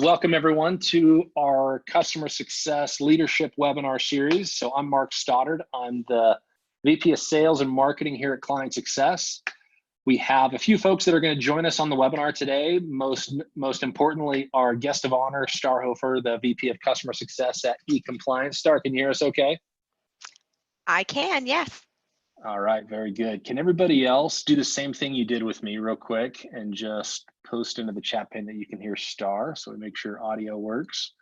Welcome everyone to our Customer Success Leadership Webinar Series. So I'm Mark Stoddard. I'm the VP of Sales and Marketing here at ClientSuccess. We have a few folks that are going to join us on the webinar today. Most importantly, our guest of honor, Star Hofer, the VP of Customer Success at eCompliance. Star, can you hear us okay? I can, yes. All right, very good. Can everybody else do the same thing you did with me real quick and just post into the chat pane that you can hear Star, so we make sure audio works.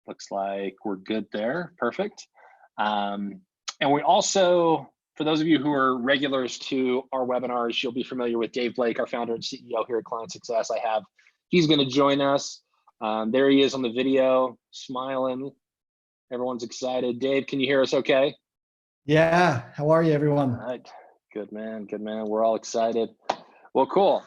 Looks like we're good there, perfect. And we also, for those of you who are regulars to our webinars, you'll be familiar with Dave Blake, our founder and CEO here at ClientSuccess. He's gonna join us. There he is on the video, smiling. Everyone's excited. Dave, can you hear us okay? Yeah, how are you, everyone? All right, good man, good man. We're all excited. Well, cool.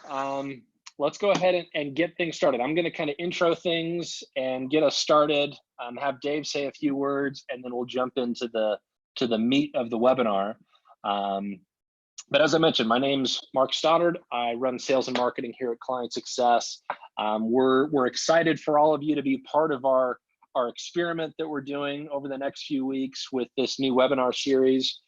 Let's go ahead and get things started. I'm gonna kind of intro things and get us started, have Dave say a few words, and then we'll jump into the meat of the webinar. But as I mentioned, my name's Mark Stoddard. I run sales and marketing here at ClientSuccess. We're excited for all of you to be part of our experiment that we're doing over the next few weeks with this new webinar series.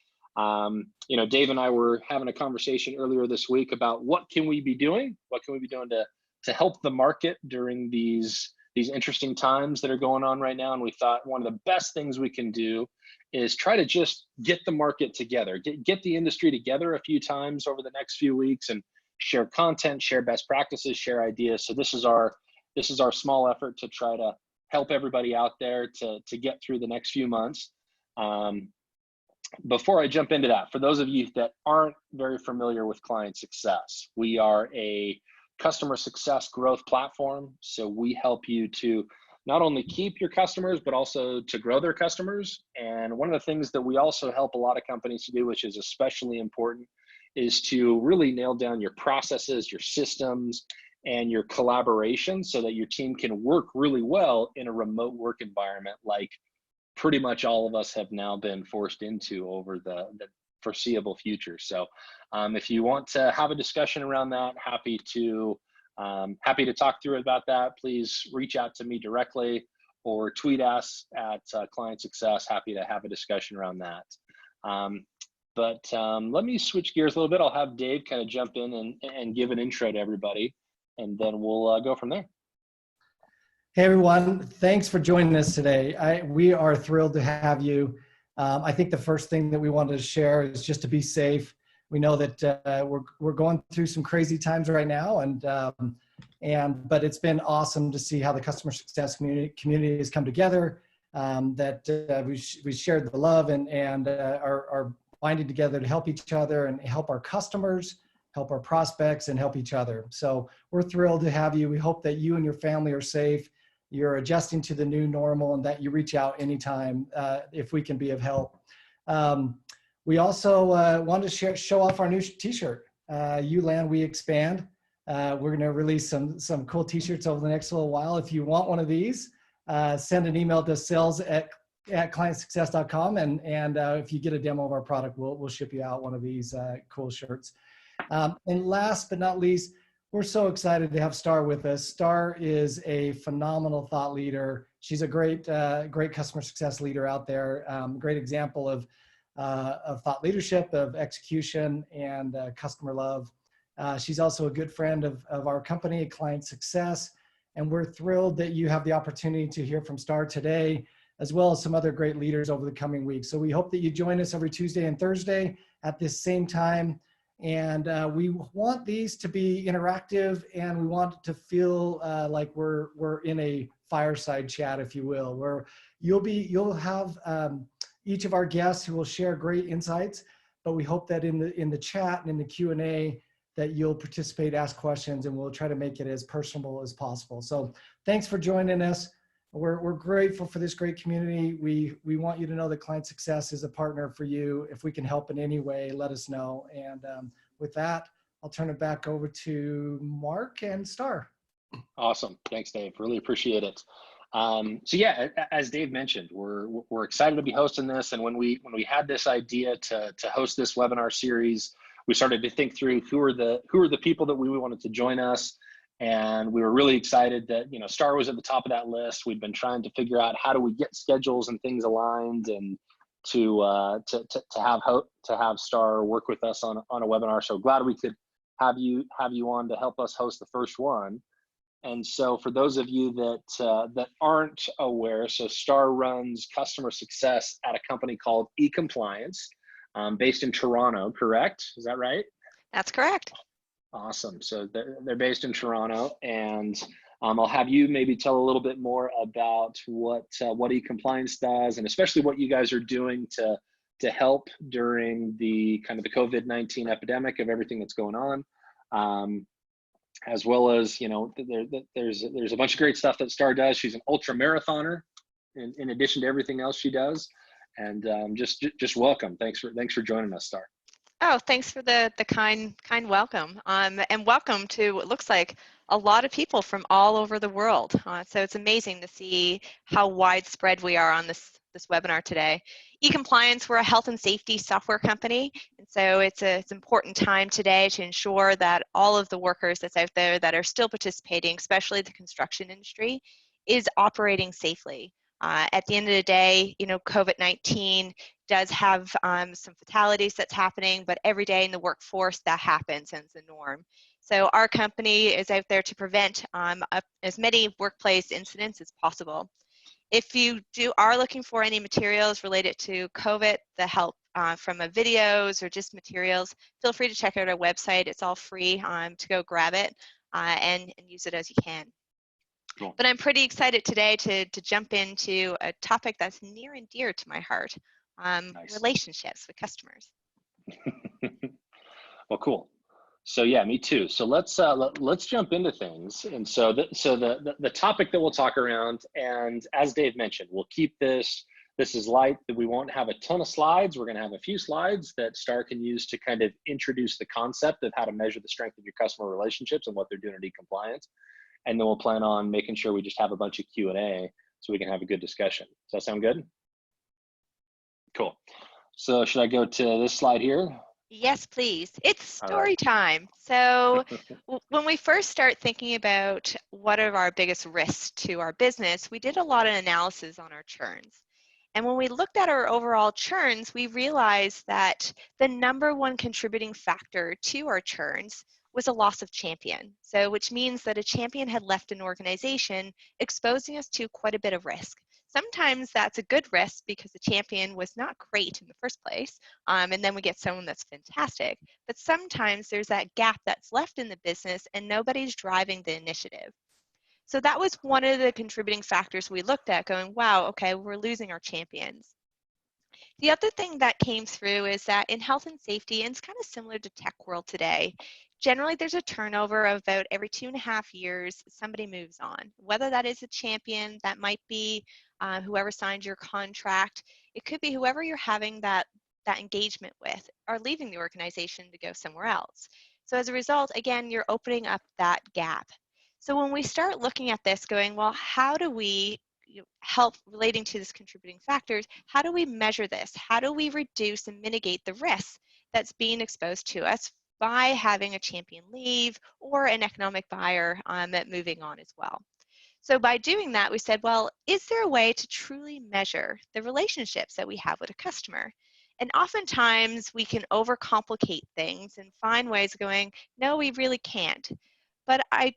Dave and I were having a conversation earlier this week about what can we be doing? What can we be doing to help the market during these interesting times that are going on right now? And we thought one of the best things we can do is try to just get the market together, get the industry together a few times over the next few weeks and share content, share best practices, share ideas. So this is our small effort to try to help everybody out there to get through the next few months. Before I jump into that, for those of you that aren't very familiar with ClientSuccess, we are a customer success growth platform. So we help you to not only keep your customers, but also to grow their customers. And one of the things that we also help a lot of companies to do, which is especially important, is to really nail down your processes, your systems, and your collaboration so that your team can work really well in a remote work environment like pretty much all of us have now been forced into over the foreseeable future. So if you want to have a discussion around that, happy to talk through about that. Please reach out to me directly or tweet us at ClientSuccess. Happy to have a discussion around that. Let me switch gears a little bit. I'll have Dave kind of jump in and give an intro to everybody, and then we'll go from there. Hey, everyone. Thanks for joining us today. We are thrilled to have you. I think the first thing that we wanted to share is just to be safe. We know that we're going through some crazy times right now, but it's been awesome to see how the customer success community has come together, that we shared the love and are binding together to help each other and help our customers, help our prospects, and help each other. So we're thrilled to have you. We hope that you and your family are safe, you're adjusting to the new normal, and that you reach out anytime if we can be of help. We also want to show off our new t-shirt, You Land, We Expand. We're going to release some cool t-shirts over the next little while. If you want one of these, send an email to sales@clientsuccess.com, and if you get a demo of our product, we'll ship you out one of these cool shirts. And last but not least, we're so excited to have Star with us. Star is a phenomenal thought leader. She's a great customer success leader out there. Great example of thought leadership, of execution, and customer love. She's also a good friend of our company, ClientSuccess, and we're thrilled that you have the opportunity to hear from Star today, as well as some other great leaders over the coming weeks. So we hope that you join us every Tuesday and Thursday at this same time. And we want these to be interactive, and we want it to feel like we're in a fireside chat, if you will, where you'll have each of our guests who will share great insights. But we hope that in the chat and in the Q&A that you'll participate, ask questions, and we'll try to make it as personable as possible. So thanks for joining us. We're grateful for this great community. We want you to know that ClientSuccess is a partner for you. If we can help in any way, let us know. And with that, I'll turn it back over to Mark and Star. Awesome. Thanks, Dave. Really appreciate it. So yeah, as Dave mentioned, we're excited to be hosting this. And when we had this idea to host this webinar series, we started to think through who are the people that we wanted to join us. And we were really excited that, Star was at the top of that list. We'd been trying to figure out how do we get schedules and things aligned, and to have Star work with us on a webinar. So glad we could have you on to help us host the first one. And so for those of you that aren't aware, so Star runs customer success at a company called eCompliance, based in Toronto, correct? Is that right? That's correct. Awesome. So they're based in Toronto, and I'll have you maybe tell a little bit more about what eCompliance does, and especially what you guys are doing to help during the kind of the COVID-19 epidemic of everything that's going on. As well as, there's a bunch of great stuff that Star does. She's an ultra marathoner in addition to everything else she does. And just welcome. Thanks for joining us, Star. Oh, thanks for the kind welcome. And welcome to what looks like a lot of people from all over the world. So it's amazing to see how widespread we are on this webinar today. eCompliance, we're a health and safety software company, and so it's an important time today to ensure that all of the workers that's out there that are still participating, especially the construction industry, is operating safely. At the end of the day, COVID-19 does have some fatalities that's happening, but every day in the workforce that happens, and it's the norm. So our company is out there to prevent as many workplace incidents as possible. If you are looking for any materials related to COVID, the help from videos or just materials, feel free to check out our website. It's all free to go grab it and use it as you can. Cool. But I'm pretty excited today to jump into a topic that's near and dear to my heart, Nice. relationships with customers. Well, cool. So yeah, me too. So let's jump into things. And so the topic that we'll talk around, and as Dave mentioned, we'll keep this is light, that we won't have a ton of slides. We're going to have a few slides that Star can use to kind of introduce the concept of how to measure the strength of your customer relationships and what they're doing at eCompliance. And then we'll plan on making sure we just have a bunch of Q&A so we can have a good discussion. Does that sound good? Cool. So should I go to this slide here? Yes, please. It's story time. So when we first start thinking about what are our biggest risks to our business, we did a lot of analysis on our churns. And when we looked at our overall churns, we realized that the #1 contributing factor to our churns was a loss of champion. So which means that a champion had left an organization, exposing us to quite a bit of risk. Sometimes that's a good risk because the champion was not great in the first place, and then we get someone that's fantastic. But sometimes there's that gap that's left in the business and nobody's driving the initiative. So that was one of the contributing factors we looked at, going, wow, okay, we're losing our champions. The other thing that came through is that in health and safety, and it's kind of similar to tech world today, generally there's a turnover of about every 2.5 years, somebody moves on. Whether that is a champion, that might be whoever signed your contract, it could be whoever you're having that engagement with are leaving the organization to go somewhere else. So as a result, again, you're opening up that gap. So when we start looking at this going, well, how do we help relating to this contributing factors, how do we measure this? How do we reduce and mitigate the risk that's being exposed to us by having a champion leave or an economic buyer moving on as well? So by doing that, we said, well, is there a way to truly measure the relationships that we have with a customer? And oftentimes we can overcomplicate things and find ways of going, no, we really can't. But I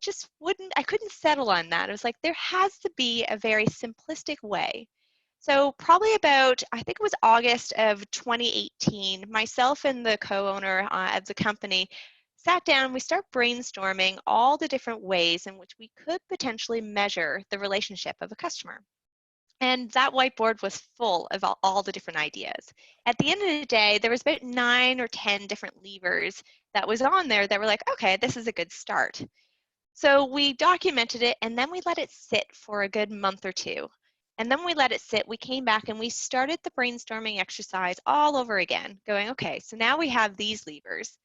couldn't settle on that. It was like, there has to be a very simplistic way. So probably about, I think it was August of 2018, myself and the co-owner of the company sat down and we start brainstorming all the different ways in which we could potentially measure the relationship of a customer. And that whiteboard was full of all the different ideas. At the end of the day, there was about 9 or 10 different levers that was on there that were like, okay, this is a good start. So we documented it and then we let it sit for a good month or two. And then we let it sit, we came back and we started the brainstorming exercise all over again, going, okay, so now we have these levers.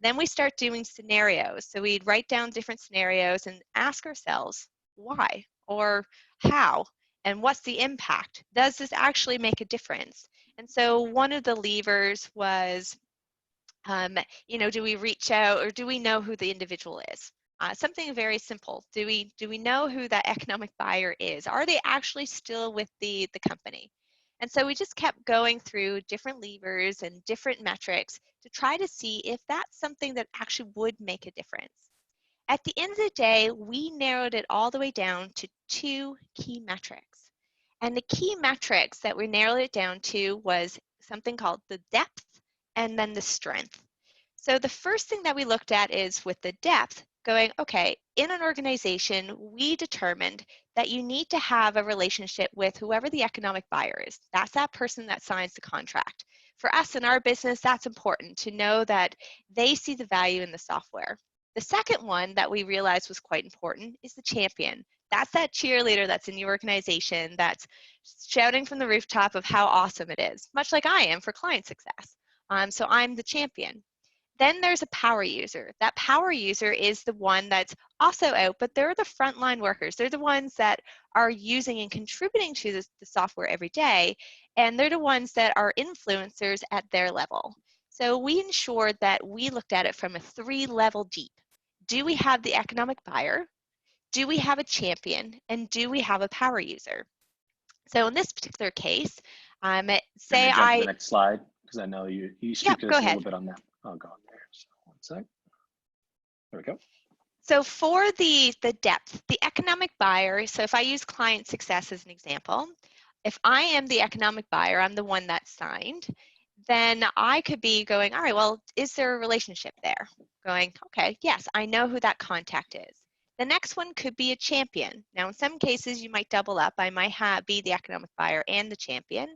Then we start doing scenarios. So we'd write down different scenarios and ask ourselves, why or how? And what's the impact? Does this actually make a difference? And so one of the levers was, do we reach out or do we know who the individual is? Something very simple. Do we know who that economic buyer is? Are they actually still with the company? And so we just kept going through different levers and different metrics to try to see if that's something that actually would make a difference. At the end of the day, we narrowed it all the way down to 2 key metrics. And the key metrics that we narrowed it down to was something called the depth and then the strength. So the first thing that we looked at is with the depth, going, okay, in an organization, we determined that you need to have a relationship with whoever the economic buyer is. That's that person that signs the contract. For us in our business, that's important to know that they see the value in the software. The second one that we realized was quite important is the champion. That's that cheerleader that's in the organization that's shouting from the rooftop of how awesome it is, much like I am for ClientSuccess. So I'm the champion. Then there's a power user. That power user is the one that's also out, but they're the frontline workers. They're the ones that are using and contributing to the software every day, and they're the ones that are influencers at their level. So we ensured that we looked at it from a 3-level deep. Do we have the economic buyer? Do we have a champion? And do we have a power user? So in this particular case, say jump to the next slide, because I know you speak to go us a ahead. little bit on that. I'll go on there. So 1 sec. There we go. So for the depth, the economic buyer, so if I use ClientSuccess as an example, if I am the economic buyer, I'm the one that's signed, then I could be going, all right, well, is there a relationship there? Going, okay, yes, I know who that contact is. The next one could be a champion. Now, in some cases, you might double up. I might be the economic buyer and the champion.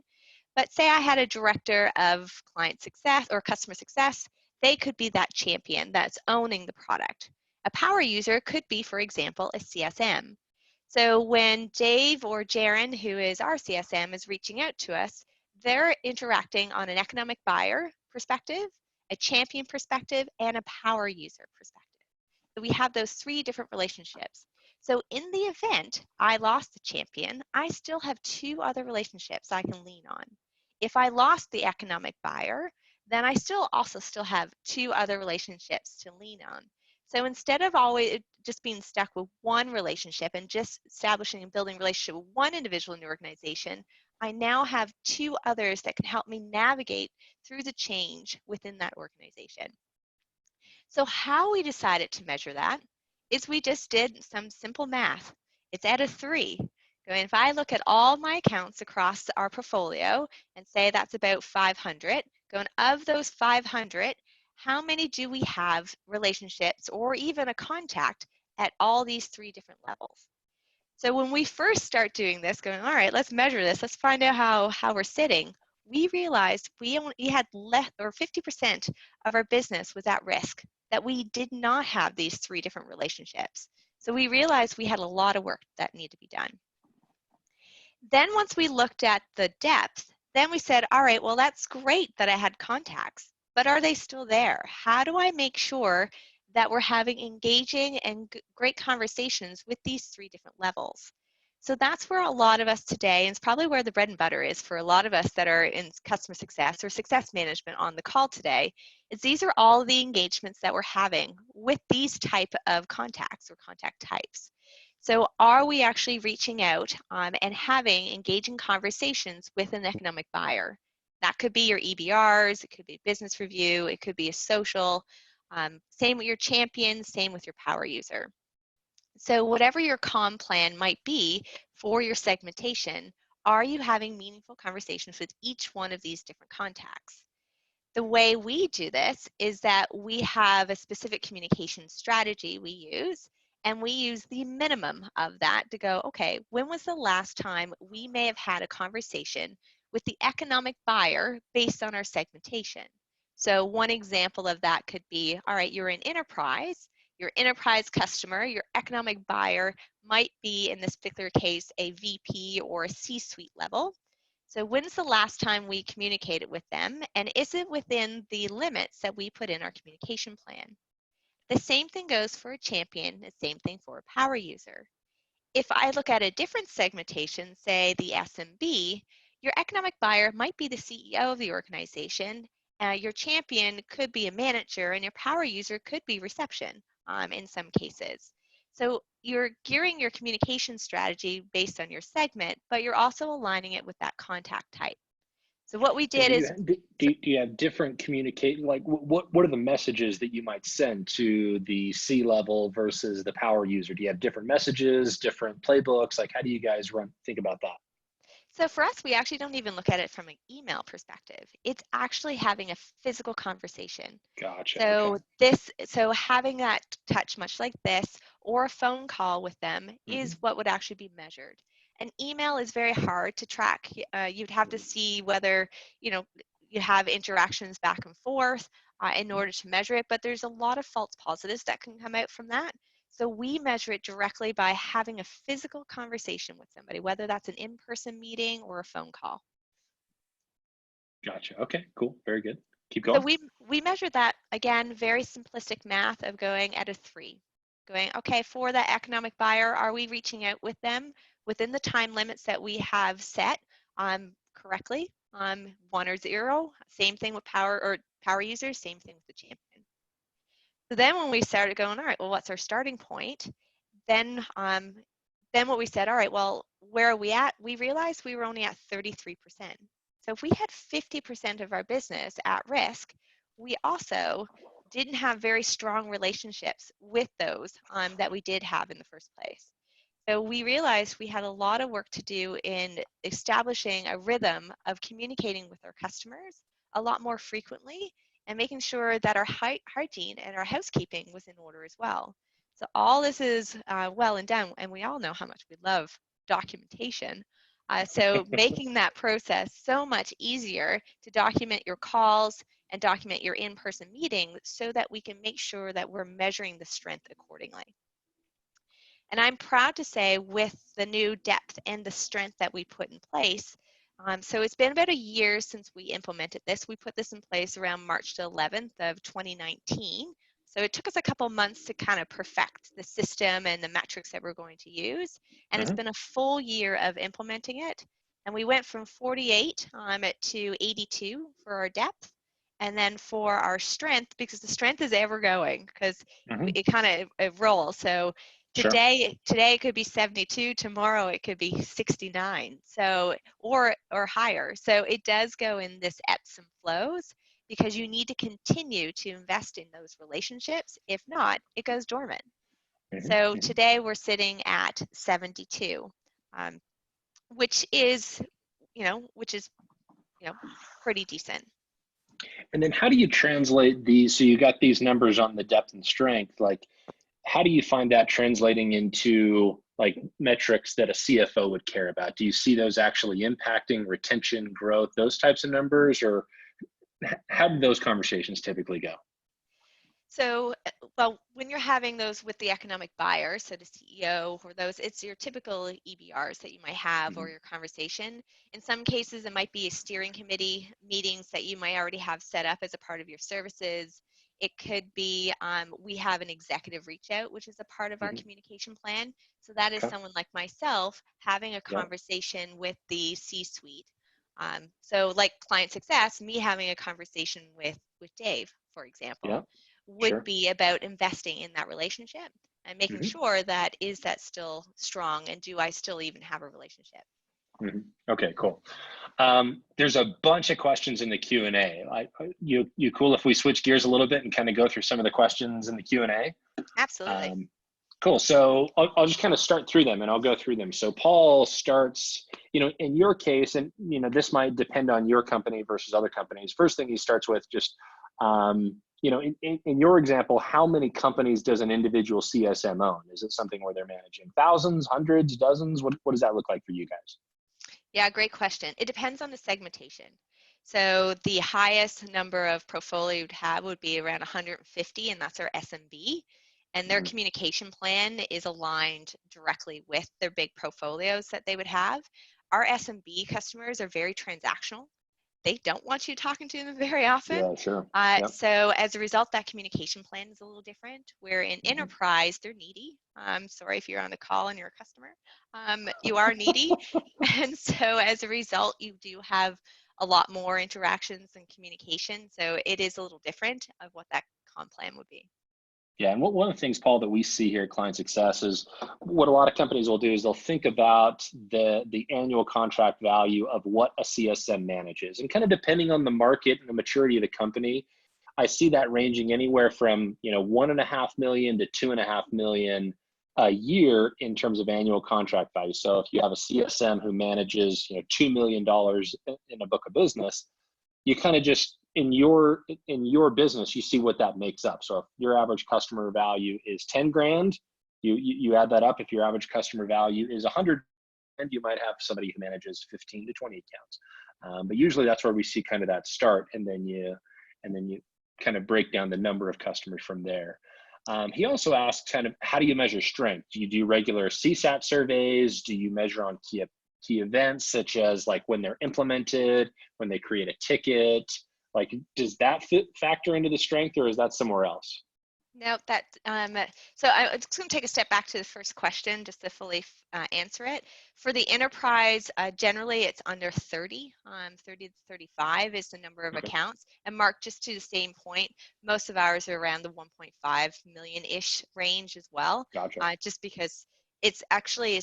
But say I had a director of client success or customer success, they could be that champion that's owning the product. A power user could be, for example, a CSM. So when Dave or Jaren, who is our CSM, is reaching out to us, they're interacting on an economic buyer perspective, a champion perspective, and a power user perspective. So we have those 3 different relationships. So in the event I lost the champion, I still have 2 other relationships I can lean on. If I lost the economic buyer, then I still have 2 other relationships to lean on. So instead of always just being stuck with one relationship and just establishing and building a relationship with one individual in the organization, I now have 2 others that can help me navigate through the change within that organization. So how we decided to measure that is we just did some simple math. It's out of 3. Going, if I look at all my accounts across our portfolio and say that's about 500, going, of those 500, how many do we have relationships or even a contact at all these 3 different levels? So when we first start doing this, going, all right, let's measure this, let's find out how we're sitting, we realized we had less, or 50% of our business was at risk, that we did not have these 3 different relationships. So we realized we had a lot of work that needed to be done. Then once we looked at the depth, then we said, all right, well, that's great that I had contacts, but are they still there? How do I make sure that we're having engaging and great conversations with these 3 different levels? So that's where a lot of us today, and it's probably where the bread and butter is for a lot of us that are in customer success or success management on the call today, is these are all the engagements that we're having with these type of contacts or contact types. So are we actually reaching out and having engaging conversations with an economic buyer? That could be your EBRs, it could be a business review, it could be a social, same with your champion, same with your power user. So whatever your comm plan might be for your segmentation, are you having meaningful conversations with each one of these different contacts? The way we do this is that we have a specific communication strategy we use, and we use the minimum of that to go, okay, when was the last time we may have had a conversation with the economic buyer based on our segmentation? So one example of that could be, all right, you're an enterprise, your enterprise customer, your economic buyer might be, in this particular case, a VP or a C-suite level. So when's the last time we communicated with them, and is it within the limits that we put in our communication plan? The same thing goes for a champion, the same thing for a power user. If I look at a different segmentation, say the SMB, your economic buyer might be the CEO of the organization, your champion could be a manager, and your power user could be reception. in some cases. So you're gearing your communication strategy based on your segment, but you're also aligning it with that contact type. So what we did is, do you have different communicate, like what are the messages that you might send to the C-level versus the power user? Do you have different messages, different playbooks? Like, how do you guys think about that? so for us, we actually don't even look at it from an email perspective. It's actually having a physical conversation. Gotcha. So Okay. so having that touch, much like this, or a phone call with them is what would actually be measured. An email is very hard to track. You'd have to see whether, you know, you have interactions back and forth in order to measure it, but there's a lot of false positives that can come out from that. So we measure it directly by having a physical conversation with somebody, whether that's an in-person meeting or a phone call. Gotcha. Okay, cool. Very good. Keep So going. we measure that, again, very simplistic math of going at a 3. Going, okay, for that economic buyer, are we reaching out with them within the time limits that we have set correctly? 1 or 0. Same thing with power users, same thing with the champion. So then when we started going, all right, well, what's our starting point? Then what we said, all right, well, where are we at? We realized we were only at 33%. So if we had 50% of our business at risk, we also didn't have very strong relationships with those that we did have in the first place. So we realized we had a lot of work to do in establishing a rhythm of communicating with our customers a lot more frequently and making sure that our hygiene and our housekeeping was in order as well. So all this is well and done, and we all know how much we love documentation. So making that process so much easier to document your calls and document your in-person meetings so that we can make sure that we're measuring the strength accordingly. And I'm proud to say with the new depth and the strength that we put in place, so it's been about a year since we implemented this. We put this in place around March the 11th of 2019. So it took us a couple months to kind of perfect the system and the metrics that we're going to use. And it's been a full year of implementing it. And we went from 48 to 82 for our depth. And then for our strength, because the strength is ever going, because it kind of rolls. So today it could be 72, tomorrow it could be 69, so or higher. So it does go in this ebbs and flows because you need to continue to invest in those relationships. If not, it goes dormant. So today we're sitting at 72, which is pretty decent. And then how do you translate these? So you got these numbers on the depth and strength, like how do you find that translating into like metrics that a CFO would care about? Do you see those actually impacting retention, growth, those types of numbers, or how do those conversations typically go? So, well, when you're having those with the economic buyer, so the CEO or those, it's your typical EBRs that you might have or your conversation. In some cases, it might be a steering committee meetings that you might already have set up as a part of your services. It could be, we have an executive reach out, which is a part of our communication plan. So that is someone like myself having a conversation with the C-suite. So like ClientSuccess, me having a conversation with Dave, for example, would be about investing in that relationship and making sure that is that still strong and do I still even have a relationship? Okay, cool. There's a bunch of questions in the Q&A. You cool if we switch gears a little bit and kind of go through some of the questions in the Q&A? Absolutely. Cool. So I'll just kind of start through them and I'll go through them. So Paul starts, in your case, and this might depend on your company versus other companies. First thing he starts with just, in your example, how many companies does an individual CSM own? Is it something where they're managing thousands, hundreds, dozens? What does that look like for you guys? Yeah, great question. It depends on the segmentation. So the highest number of portfolio you'd have would be around 150, and that's our SMB. And their communication plan is aligned directly with their big portfolios that they would have. Our SMB customers are very transactional. They don't want you talking to them very often. Yeah, sure. So as a result, that communication plan is a little different. Where in enterprise, they're needy. I'm sorry if you're on the call and you're a customer. You are needy. And so as a result, you do have a lot more interactions and communication. So it is a little different of what that comp plan would be. Yeah, and one of the things, Paul, that we see here at ClientSuccess is what a lot of companies will do is they'll think about the annual contract value of what a CSM manages. And kind of depending on the market and the maturity of the company, I see that ranging anywhere from 1.5 million to 2.5 million a year in terms of annual contract value. So if you have a CSM who manages $2 million in a book of business, you kind of just in your business, you see what that makes up. So if your average customer value is 10 grand, you add that up. If your average customer value is 100 grand, you might have somebody who manages 15 to 20 accounts. But usually that's where we see kind of that start, and then you kind of break down the number of customers from there. He also asks kind of, how do you measure strength? Do you do regular CSAT surveys? Do you measure on key events, such as like when they're implemented, when they create a ticket? Like, does that factor into the strength, or is that somewhere else? No, so I'm just going to take a step back to the first question just to fully answer it. For the enterprise, generally it's under 30, 30 to 35 is the number of accounts. And Mark, just to the same point, most of ours are around the 1.5 million-ish range as well. Gotcha. Just because it's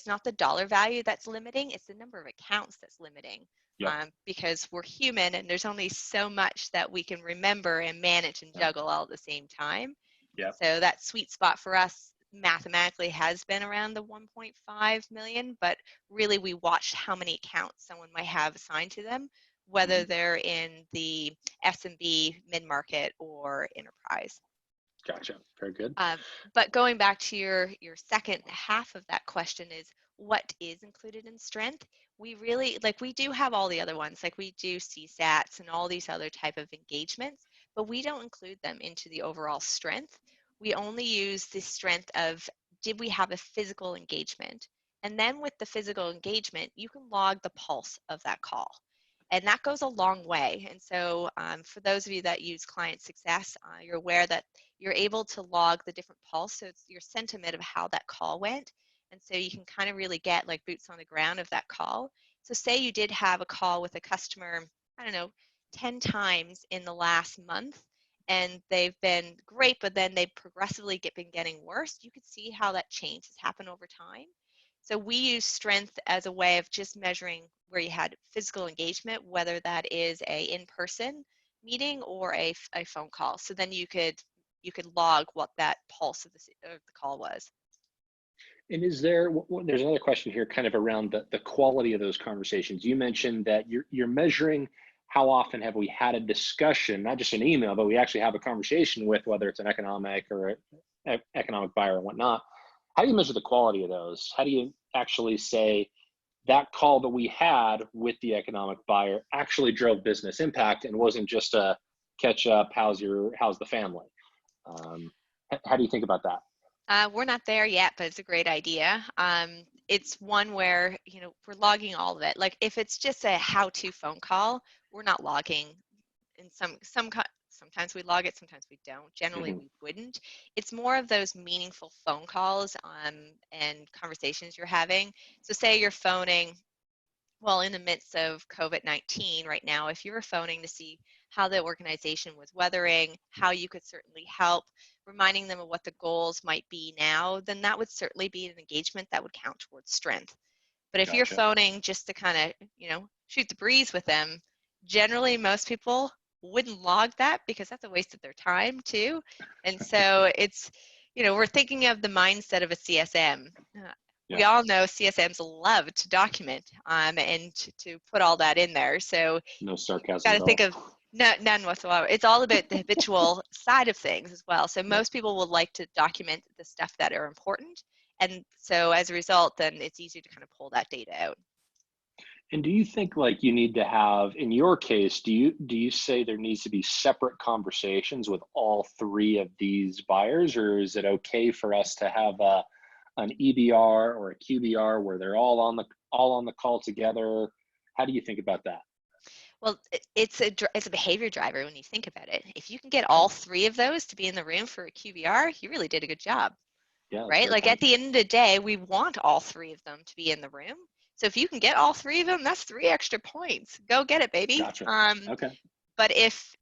not the dollar value that's limiting, it's the number of accounts that's limiting. Yep. Because we're human and there's only so much that we can remember and manage and juggle all at the same time. Yep. So that sweet spot for us mathematically has been around the 1.5 million, but really we watched how many accounts someone might have assigned to them, whether they're in the SMB, mid-market, or enterprise. Gotcha. Very good. But going back to your second half of that question is, what is included in strength? We really, we do have all the other ones, like we do CSATs and all these other type of engagements, but we don't include them into the overall strength. We only use the strength of, did we have a physical engagement? And then with the physical engagement, you can log the pulse of that call. And that goes a long way. And so for those of you that use ClientSuccess, you're aware that you're able to log the different pulse. So it's your sentiment of how that call went. And so you can kind of really get like boots on the ground of that call. So say you did have a call with a customer, 10 times in the last month, and they've been great, but then they've progressively been getting worse. You could see how that change has happened over time. So we use strength as a way of just measuring where you had physical engagement, whether that is a in-person meeting or a phone call. So then you could log what that pulse of the call was. And is there's another question here kind of around the quality of those conversations. You mentioned that you're measuring how often have we had a discussion, not just an email, but we actually have a conversation with, whether it's an economic or an economic buyer or whatnot. How do you measure the quality of those? How do you actually say that call that we had with the economic buyer actually drove business impact and wasn't just a catch up, how's the family? How do you think about that? We're not there yet, but it's a great idea. It's one where, we're logging all of it. Like if it's just a how-to phone call, we're not logging. In sometimes we log it, sometimes we don't. Generally, we wouldn't. It's more of those meaningful phone calls and conversations you're having. So say you're phoning, well, in the midst of COVID-19 right now, if you were phoning to see how the organization was weathering, how you could certainly help, reminding them of what the goals might be now, then that would certainly be an engagement that would count towards strength. But if you're phoning just to kind of, shoot the breeze with them, generally most people wouldn't log that because that's a waste of their time too. And so it's, we're thinking of the mindset of a CSM. We all know CSMs love to document and to put all that in there. So no sarcasm. Got to think of none whatsoever. It's all about the habitual side of things as well. So most people would like to document the stuff that are important. And so as a result, then it's easier to kind of pull that data out. And do you think you need to have, in your case, do you say there needs to be separate conversations with all three of these buyers, or is it okay for us to have an EBR or a QBR where they're all on the call together? How do you think about that? Well, it's a behavior driver when you think about it. If you can get all three of those to be in the room for a QBR, you really did a good job. Yeah, right? Like at the end of the day, we want all three of them to be in the room. So if you can get all three of them, that's 3 extra points. Go get it, baby. Gotcha. Okay. But if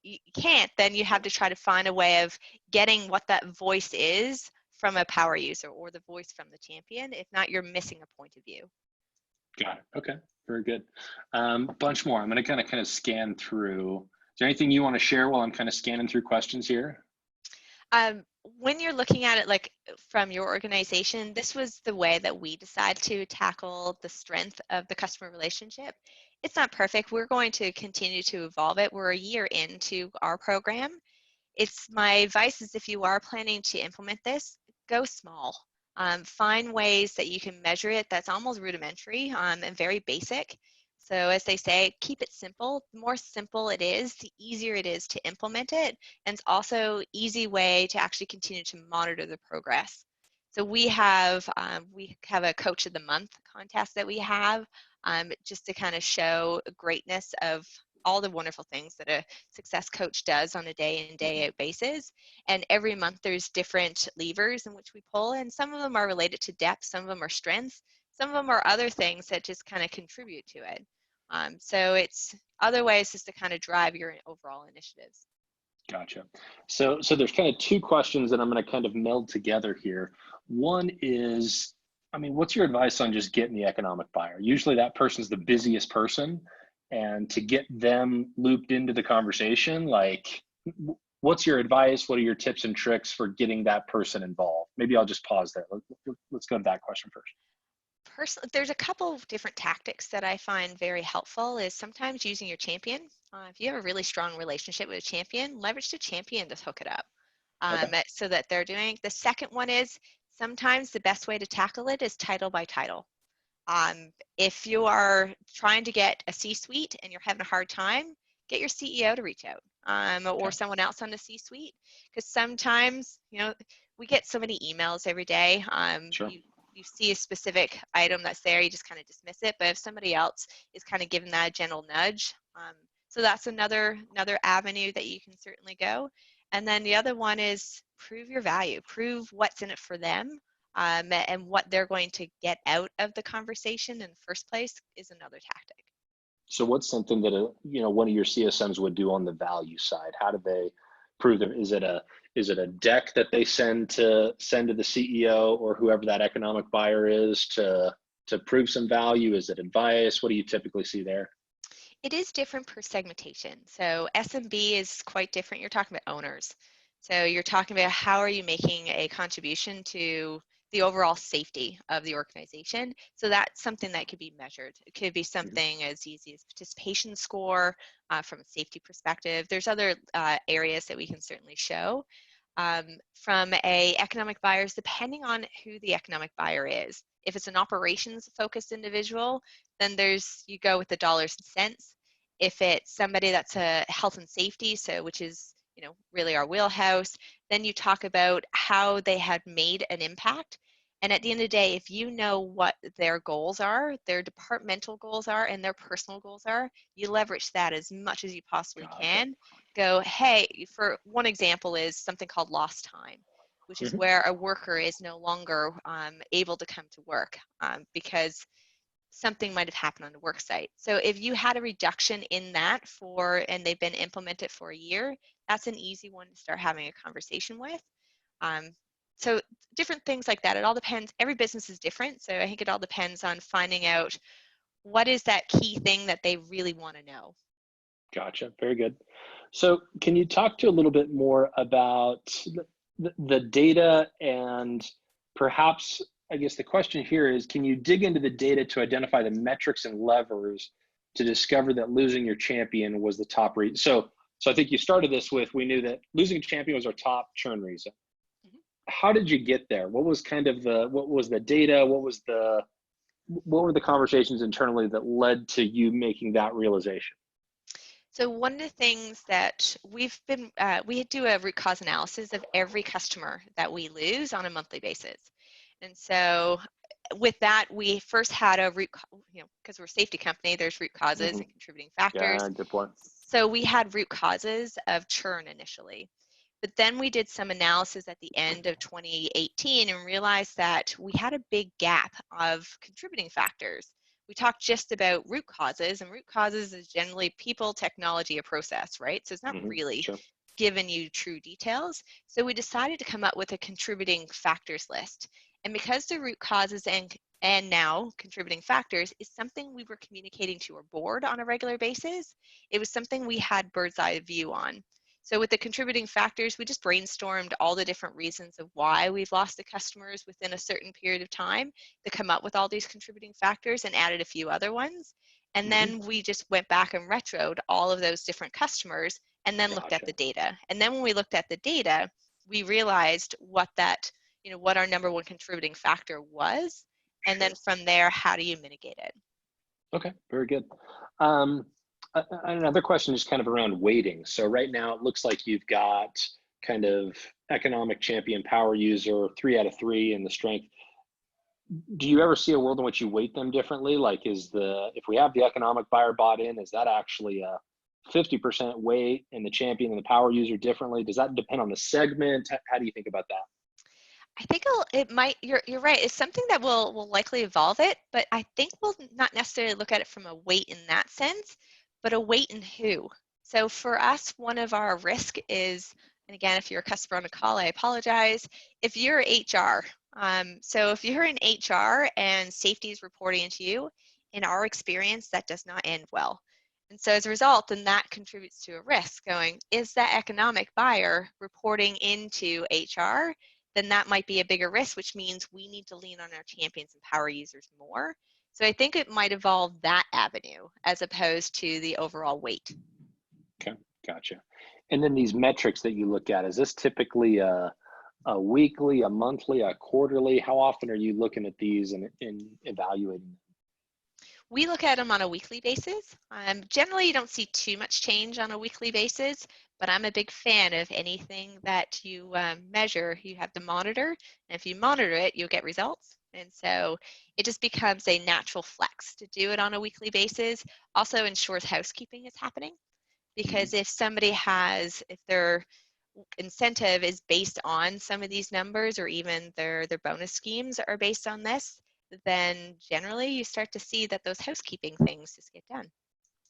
you can't, then you have to try to find a way of getting what that voice is from a power user or the voice from the champion. If not, you're missing a point of view. Got it. Okay, very good. Bunch more. I'm going to kind of scan through. Is there anything you want to share while I'm kind of scanning through questions here? When you're looking at it like from your organization, this was the way that we decided to tackle the strength of the customer relationship. It's not perfect. We're going to continue to evolve it. We're a year into our program. It's my advice is if you are planning to implement this, go small. Find ways that you can measure it that's almost rudimentary and very basic. So as they say, keep it simple. The more simple it is, the easier it is to implement it. And it's also easy way to actually continue to monitor the progress. So we have a Coach of the Month contest that we have just to kind of show greatness of all the wonderful things that a success coach does on a day in, day out basis. And every month there's different levers in which we pull, and some of them are related to depth, some of them are strengths, some of them are other things that just kind of contribute to it. So it's other ways just to kind of drive your overall initiatives. Gotcha. So there's kind of two questions that I'm going to kind of meld together here. One is, I mean, what's your advice on just getting the economic buyer? Usually that person's the busiest person, and to get them looped into the conversation, like, what's your advice? What are your tips and tricks for getting that person involved? Maybe I'll just pause there. Let's go to that question first. Personally, there's a couple of different tactics that I find very helpful is sometimes using your champion. If you have a really strong relationship with a champion, leverage the champion to hook it up so that they're doing. The second one is sometimes the best way to tackle it is title by title. If you are trying to get a C-suite and you're having a hard time, get your CEO to reach out or someone else on the C-suite, because sometimes, you know, we get so many emails every day. Sure. You see a specific item that's there, you just kind of dismiss it. But if somebody else is kind of giving that a gentle nudge, so that's another avenue that you can certainly go. And then the other one is prove your value, prove what's in it for them, and what they're going to get out of the conversation in the first place is another tactic. So what's something that one of your CSMs would do on the value side? How do they prove them? Is it a deck that they send to the CEO or whoever that economic buyer is to prove some value? Is it advice? What do you typically see there? It is different per segmentation. So SMB is quite different. You're talking about owners. So you're talking about how are you making a contribution to the overall safety of the organization. So that's something that could be measured. It could be something as easy as participation score from a safety perspective. There's other areas that we can certainly show. From a economic buyers, depending on who the economic buyer is. If it's an operations focused individual, then you go with the dollars and cents. If it's somebody that's a health and safety, so which is really our wheelhouse, then you talk about how they had made an impact. And at the end of the day, if you know what their goals are, their departmental goals are, and their personal goals are, you leverage that as much as you possibly can. Go, hey, for one example is something called lost time, which is where a worker is no longer able to come to work because something might have happened on the work site. So if you had a reduction in that and they've been implemented for a year, that's an easy one to start having a conversation with. So different things like that. It all depends. Every business is different. So I think it all depends on finding out what is that key thing that they really want to know. Gotcha. Very good. So can you talk to a little bit more about the data, and perhaps, I guess the question here is, can you dig into the data to identify the metrics and levers to discover that losing your champion was the top reason? So I think you started this with, we knew that losing a champion was our top churn reason. How did you get there? What was the data? What were the conversations internally that led to you making that realization? So one of the things that we do a root cause analysis of every customer that we lose on a monthly basis. And so with that, we first had a root, because we're a safety company, there's root causes and contributing factors. Yeah, good point. So we had root causes of churn initially. But then we did some analysis at the end of 2018 and realized that we had a big gap of contributing factors. we talked just about root causes, and root causes is generally people, technology, or process, right? So it's not really Sure. given you true details. So we decided to come up with a contributing factors list. And because the root causes and now contributing factors is something we were communicating to our board on a regular basis, it was something we had bird's eye view on. So with the contributing factors, we just brainstormed all the different reasons of why we've lost the customers within a certain period of time to come up with all these contributing factors and added a few other ones. And then we just went back and retroed all of those different customers and then looked at the data. And then when we looked at the data, we realized what that, what our number one contributing factor was. And then from there, how do you mitigate it? Okay, very good. Another question is kind of around weighting. So right now it looks like you've got kind of economic champion, power user, 3 out of 3 in the strength. Do you ever see a world in which you weight them differently? Like if we have the economic buyer bought in, is that actually a 50% weight and the champion and the power user differently? Does that depend on the segment? How do you think about that? I think it might, you're right. It's something that will likely evolve it, but I think we'll not necessarily look at it from a weight in that sense, but a weight in who. So for us, one of our risk is, and again, if you're a customer on a call, I apologize. If you're HR, so if you're in HR and safety is reporting to you, in our experience, that does not end well. And so as a result, then that contributes to a risk going, is that economic buyer reporting into HR? Then that might be a bigger risk, which means we need to lean on our champions and power users more. So I think it might evolve that avenue as opposed to the overall weight. Okay, gotcha. And then these metrics that you look at, is this typically a weekly, a monthly, a quarterly? How often are you looking at these and evaluating them? We look at them on a weekly basis. Generally, you don't see too much change on a weekly basis, but I'm a big fan of anything that you measure, you have to monitor. And if you monitor it, you'll get results. And so it just becomes a natural flex to do it on a weekly basis. Also ensures housekeeping is happening, because if somebody if their incentive is based on some of these numbers, or even their bonus schemes are based on this, then generally you start to see that those housekeeping things just get done.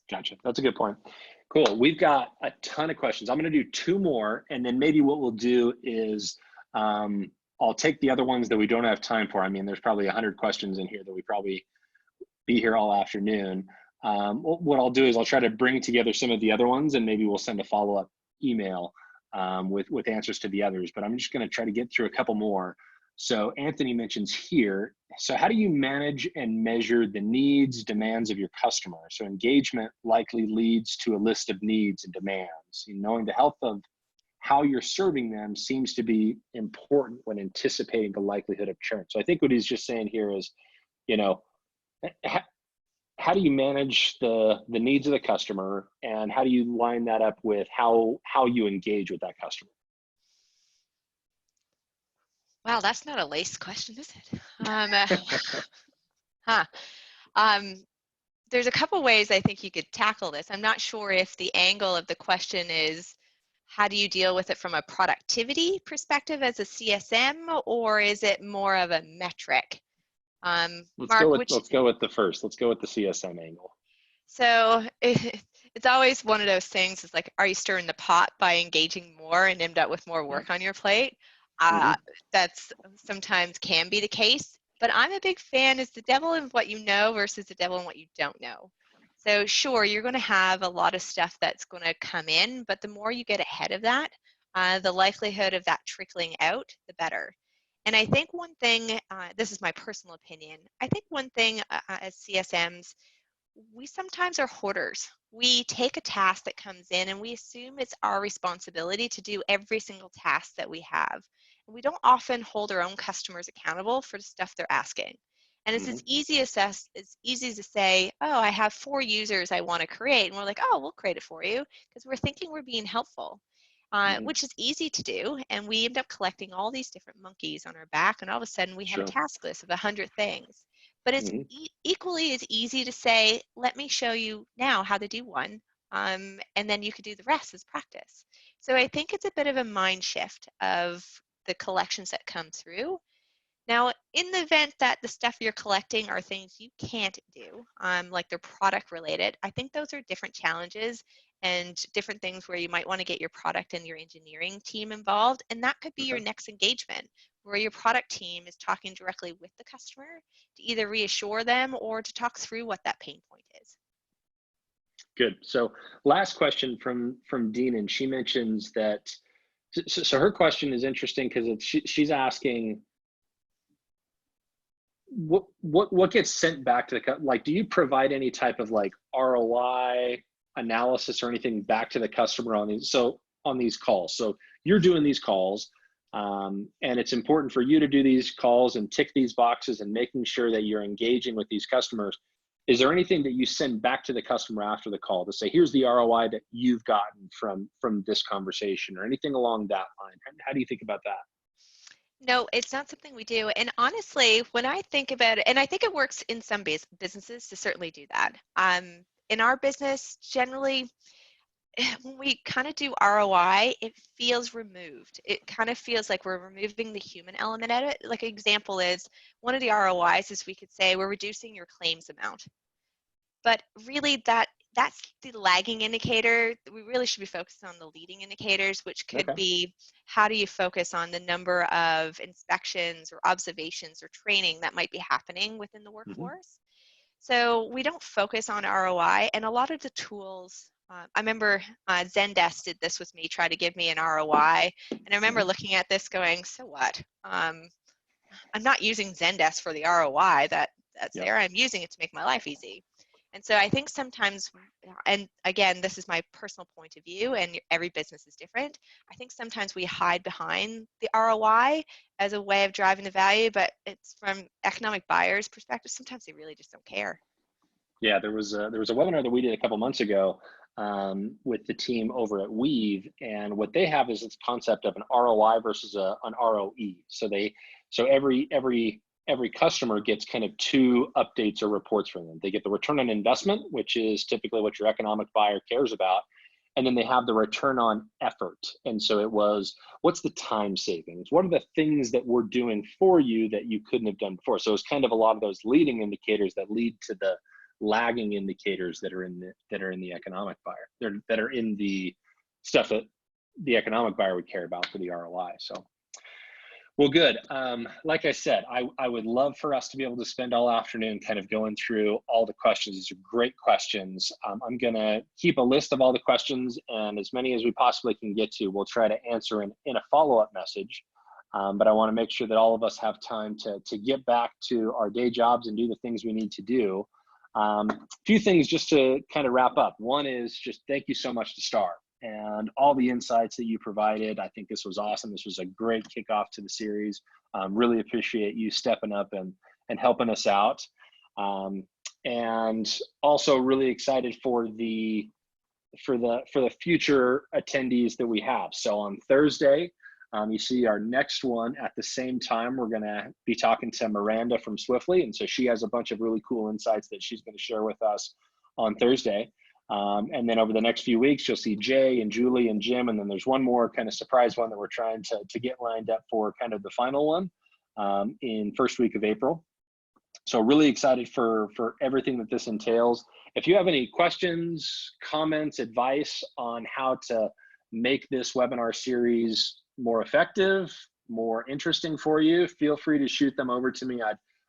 Gotcha. That's a good point. Cool. We've got a ton of questions. I'm going to do 2 more, and then maybe what we'll do is I'll take the other ones that we don't have time for. I mean, there's probably 100 questions in here that we probably be here all afternoon. What I'll do is I'll try to bring together some of the other ones, and maybe we'll send a follow-up email with answers to the others, but I'm just going to try to get through a couple more. So Anthony mentions here, so how do you manage and measure the needs, demands of your customer? So engagement likely leads to a list of needs and demands. Knowing the health of how you're serving them seems to be important when anticipating the likelihood of churn. So I think what he's just saying here is, how do you manage the needs of the customer, and how do you line that up with how you engage with that customer? Wow, that's not a lace question, is it? There's a couple ways I think you could tackle this. I'm not sure if the angle of the question is how do you deal with it from a productivity perspective as a CSM, or is it more of a metric? Let's go with the first. Let's go with the CSM angle. So it's always one of those things. It's like, are you stirring the pot by engaging more and end up with more work on your plate? That's sometimes can be the case, but I'm a big fan is the devil in what you know versus the devil in what you don't know. So sure, you're going to have a lot of stuff that's going to come in, but the more you get ahead of that, the likelihood of that trickling out, the better. And I think one thing, this is my personal opinion, I think one thing as CSMs, we sometimes are hoarders. We take a task that comes in and we assume it's our responsibility to do every single task that we have. And we don't often hold our own customers accountable for the stuff they're asking. And it's as easy as to say, oh, I have 4 users I want to create. And we're like, oh, we'll create it for you, because we're thinking we're being helpful, which is easy to do. And we end up collecting all these different monkeys on our back. And all of a sudden we have a task list of 100 things. But it's equally as easy to say, let me show you now how to do one, and then you could do the rest as practice. So I think it's a bit of a mind shift of the collections that come through. Now, in the event that the stuff you're collecting are things you can't do, like they're product related, I think those are different challenges and different things where you might want to get your product and your engineering team involved. And that could be your next engagement, where your product team is talking directly with the customer to either reassure them or to talk through what that pain point is. Good. So last question from Dean, and she mentions that, so her question is interesting because she's asking, what gets sent back to the, like, do you provide any type of like ROI analysis or anything back to the customer on these calls? So you're doing these calls, and it's important for you to do these calls and tick these boxes and making sure that you're engaging with these customers. Is there anything that you send back to the customer after the call to say, here's the ROI that you've gotten from this conversation, or anything along that line? How do you think about that? No, it's not something we do. And honestly, when I think about it, and I think it works in some businesses to certainly do that. In our business, generally, when we kind of do ROI, it feels removed. It kind of feels like we're removing the human element of it. Like an example is, one of the ROIs is we could say we're reducing your claims amount. But really that's the lagging indicator. We really should be focused on the leading indicators, which could be, how do you focus on the number of inspections or observations or training that might be happening within the workforce. So we don't focus on ROI, and a lot of the tools, I remember Zendesk did this with me, try to give me an ROI, and I remember looking at this going, so what? I'm not using Zendesk for the ROI that's there. I'm using it to make my life easy. And so I think sometimes, and again, this is my personal point of view, and every business is different, I think sometimes we hide behind the ROI as a way of driving the value, but it's from economic buyers' perspective, sometimes they really just don't care. Yeah, there was a webinar that we did a couple months ago with the team over at Weave, and what they have is this concept of an ROI versus an ROE. So every customer gets kind of two updates or reports from them. They get the return on investment, which is typically what your economic buyer cares about. And then they have the return on effort. And so it was, what's the time savings? What are the things that we're doing for you that you couldn't have done before? So it's kind of a lot of those leading indicators that lead to the lagging indicators that are in the economic buyer, that are in the stuff that the economic buyer would care about for the ROI. So, well, good. Like I said, I would love for us to be able to spend all afternoon kind of going through all the questions. These are great questions. I'm going to keep a list of all the questions, and as many as we possibly can get to, we'll try to answer in a follow-up message. But I want to make sure that all of us have time to get back to our day jobs and do the things we need to do. A few things just to kind of wrap up. One is just thank you so much to Star and all the insights that you provided. I think this was awesome. This was a great kickoff to the series. Really appreciate you stepping up and helping us out. And also really excited for the future attendees that we have. So on Thursday, you see our next one at the same time. We're going to be talking to Miranda from Swiftly. And so she has a bunch of really cool insights that she's going to share with us on Thursday. And then over the next few weeks, you'll see Jay and Julie and Jim. And then there's one more kind of surprise one that we're trying to get lined up for kind of the final one in first week of April. So really excited for everything that this entails. If you have any questions, comments, advice on how to make this webinar series more effective, more interesting for you, feel free to shoot them over to me.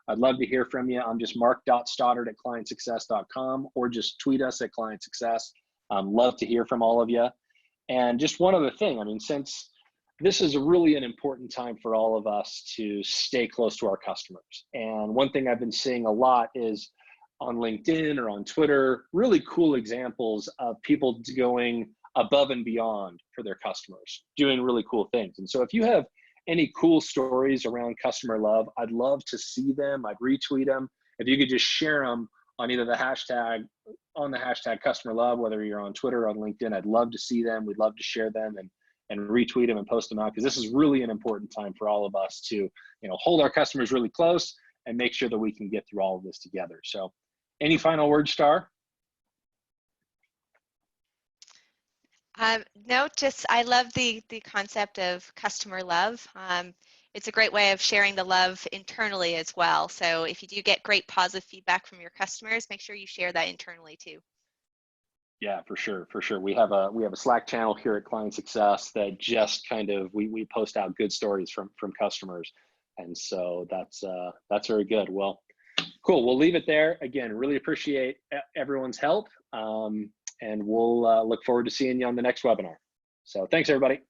I'd love to hear from you. I'm just mark.stoddard@clientsuccess.com, or just tweet us at ClientSuccess. Love to hear from all of you. And just one other thing, I mean, since this is really an important time for all of us to stay close to our customers. And one thing I've been seeing a lot is on LinkedIn or on Twitter, really cool examples of people going above and beyond for their customers, doing really cool things. And so if you have any cool stories around customer love, I'd love to see them. I'd retweet them. If you could just share them on either the hashtag customer love, whether you're on Twitter or on LinkedIn, I'd love to see them. We'd love to share them and retweet them and post them out, because this is really an important time for all of us to, hold our customers really close and make sure that we can get through all of this together. So any final words, Star? No, just I love the concept of customer love. it's a great way of sharing the love internally as well. So if you do get great positive feedback from your customers, make sure you share that internally too. Yeah, for sure, for sure. We have a Slack channel here at ClientSuccess that just kind of we post out good stories from customers, and so that's very good. Well, cool. We'll leave it there. Again, really appreciate everyone's help, and we'll look forward to seeing you on the next webinar. So thanks, everybody.